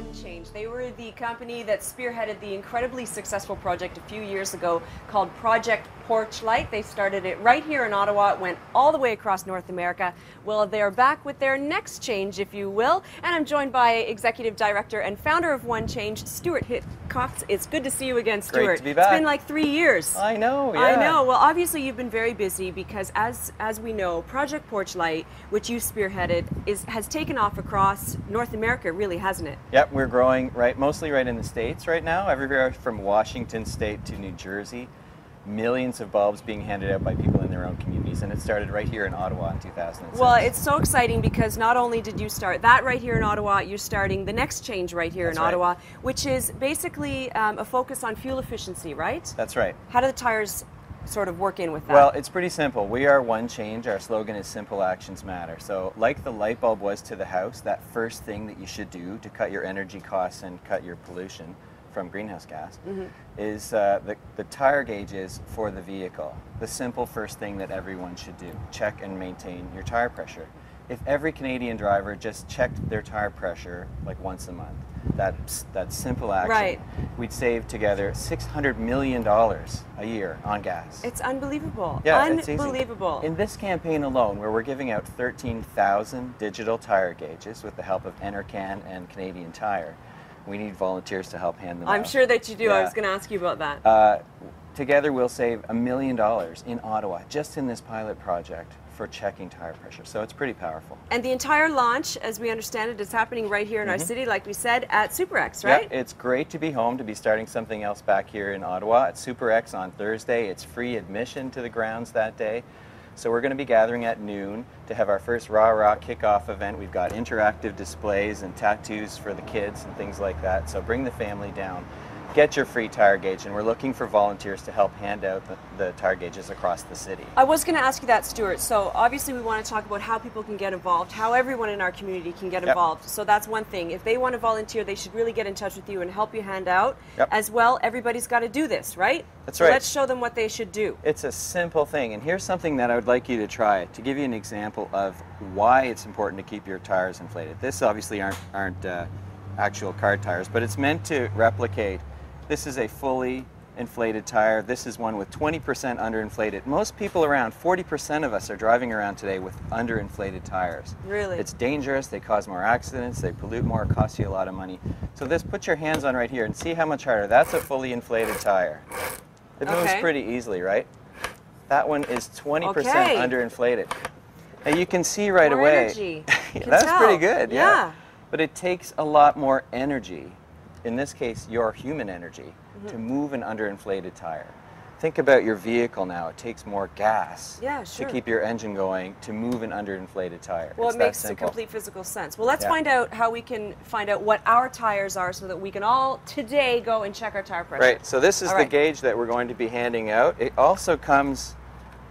One Change. They were the company that spearheaded the incredibly successful project a few years ago called Project Porch Light. They started it right here in Ottawa. It went all the way across North America. Well, they're back with their next change, if you will. And I'm joined by Executive Director and founder of One Change, Stuart Hitchcock. It's good to see you again, Stuart. Great to be back. It's been like 3 years. I know, yeah. I know. Well, obviously you've been very busy because as we know, Project Porch Light, which you spearheaded, has taken off across North America, really, hasn't it? Yep, we're growing mostly right in the States right now, everywhere from Washington State to New Jersey. Millions of bulbs being handed out by people in their own communities, and it started right here in Ottawa in 2006. Well, it's so exciting because not only did you start that right here in Ottawa, you're starting the next change right here in Ottawa, which is basically a focus on fuel efficiency, right? That's right. How do the tires sort of work in with that? Well, it's pretty simple. We are One Change. Our slogan is Simple Actions Matter. So like the light bulb was to the house, that first thing that you should do to cut your energy costs and cut your pollution from greenhouse gas is the tire gauges for the vehicle. The simple first thing that everyone should do, check and maintain your tire pressure. If every Canadian driver just checked their tire pressure like once a month, that simple action, we'd save together $600 million a year on gas. It's unbelievable. Yeah, unbelievable. It's easy. In this campaign alone, where we're giving out 13,000 digital tire gauges with the help of Enercan and Canadian Tire, we need volunteers to help hand them out. I'm sure that you do. Yeah. I was going to ask you about that. Together we'll save $1 million in Ottawa, just in this pilot project, for checking tire pressure. So it's pretty powerful. And the entire launch, as we understand it, is happening right here in our city, like we said, at SuperX, right? Yeah, it's great to be home, to be starting something else back here in Ottawa at SuperX on Thursday. It's free admission to the grounds that day. So we're going to be gathering at noon to have our first rah-rah kickoff event. We've got interactive displays and tattoos for the kids and things like that. So bring the family down, get your free tire gauge, and we're looking for volunteers to help hand out the tire gauges across the city. I was going to ask you that, Stuart. So obviously we want to talk about how people can get involved, how everyone in our community can get involved. So that's one thing. If they want to volunteer, they should really get in touch with you and help you hand out. As well, everybody's got to do this, right? That's so right. Let's show them what they should do. It's a simple thing, and here's something that I would like you to try to give you an example of why it's important to keep your tires inflated. This obviously aren't actual car tires, but it's meant to replicate. This is a fully inflated tire. This is one with 20% underinflated. Most people around, 40% of us are driving around today with underinflated tires. Really? It's dangerous, they cause more accidents, they pollute more, cost you a lot of money. So this, put your hands on right here and see how much harder. That's a fully inflated tire. It moves pretty easily, right? That one is 20% underinflated. Now you can see right more away. Energy. That's pretty good, yeah. But it takes a lot more energy, in this case your human energy, to move an underinflated tire. Think about your vehicle now. It takes more gas to keep your engine going to move an underinflated tire. Well, it's it makes that simple. complete physical sense. Well, let's find out how we can find out what our tires are so that we can all today go and check our tire pressure. Right, so this is the gauge that we're going to be handing out. It also comes,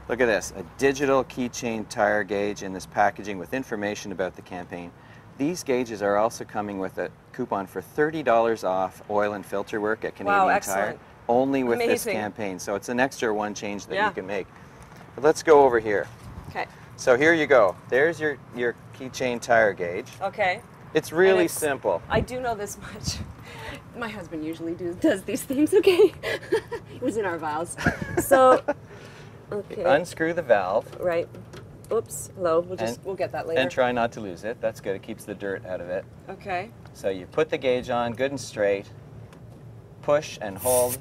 look at this, a digital keychain tire gauge in this packaging with information about the campaign. These gauges are also coming with a coupon for $30 off oil and filter work at Canadian Tire, only with this campaign. So it's an extra one change that you can make. But let's go over here. Okay. So here you go. There's your keychain tire gauge. Okay. It's really simple. I do know this much. My husband usually does these things, okay? It was in our vows. So, okay. Unscrew the valve. Right. Oops, hello, we'll get that later. And try not to lose it. That's good, it keeps the dirt out of it. Okay. So you put the gauge on, good and straight. Push and hold.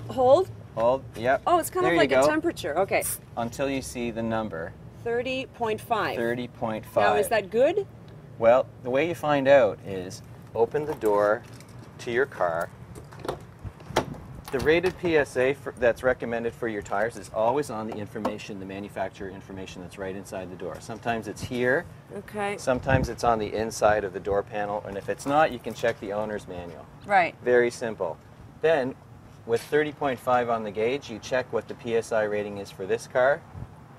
Hold? Hold, yep. Oh, it's kind of like a temperature, okay. Until you see the number. 30.5. 30.5. Now, is that good? Well, the way you find out is open the door to your car. The rated PSA that's recommended for your tires is always on the information, the manufacturer information that's right inside the door. Sometimes it's here, sometimes it's on the inside of the door panel, and if it's not, you can check the owner's manual. Right. Very simple. Then, with 30.5 on the gauge, you check what the PSI rating is for this car,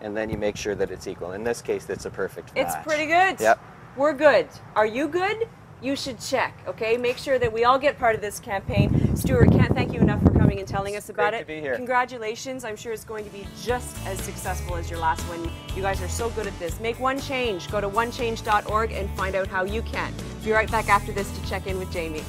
and then you make sure that it's equal. In this case, it's a perfect match. It's pretty good. Yep. We're good. Are you good? You should check, okay? Make sure that we all get part of this campaign. Stuart, can't thank you enough for coming and telling us about it. Great to be here. Congratulations. I'm sure it's going to be just as successful as your last one. You guys are so good at this. Make one change. Go to onechange.org and find out how you can. Be right back after this to check in with Jamie.